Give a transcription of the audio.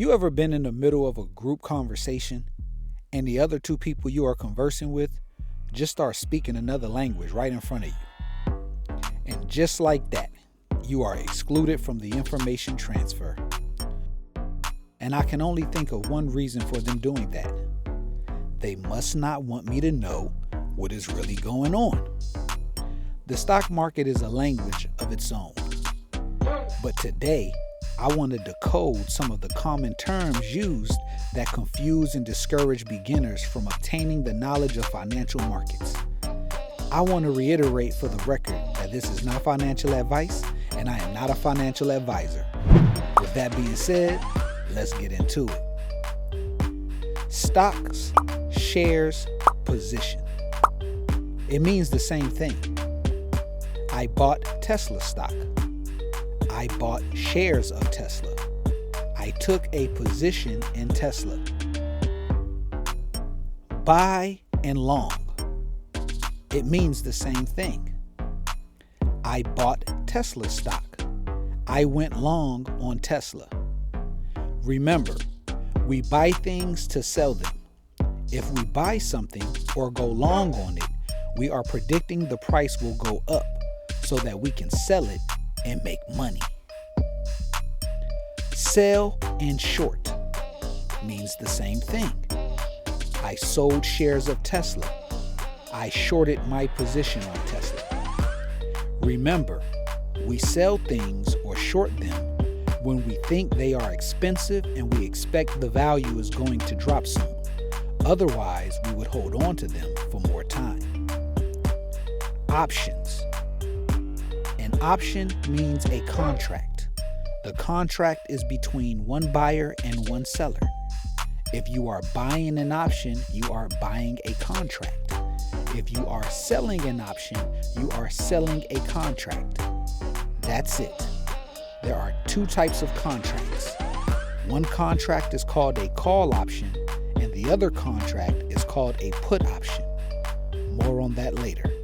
You ever been in the middle of a group conversation and the other two people you are conversing with just start speaking another language right in front of you? And just like that, you are excluded from the information transfer. And I can only think of one reason for them doing that. They must not want me to know what is really going on. The stock market is a language of its own. But today, I want to decode some of the common terms used that confuse and discourage beginners from obtaining the knowledge of financial markets. I want to reiterate for the record that this is not financial advice and I am not a financial advisor. With that being said, let's get into it. Stocks, shares, position. It means the same thing. I bought Tesla stock. I bought shares of Tesla. I took a position in Tesla. Buy and long. It means the same thing. I bought Tesla stock. I went long on Tesla. Remember, we buy things to sell them. If we buy something or go long on it, we are predicting the price will go up so that we can sell it and make money. Sell and short means the same thing. I sold shares of Tesla. I shorted my position on Tesla. Remember, we sell things or short them when we think they are expensive and we expect the value is going to drop soon. Otherwise, we would hold on to them for more time. Options. An option means a contract. The contract is between one buyer and one seller. If you are buying an option, you are buying a contract. If you are selling an option, you are selling a contract. That's it. There are two types of contracts. One contract is called a call option, and the other contract is called a put option. More on that later.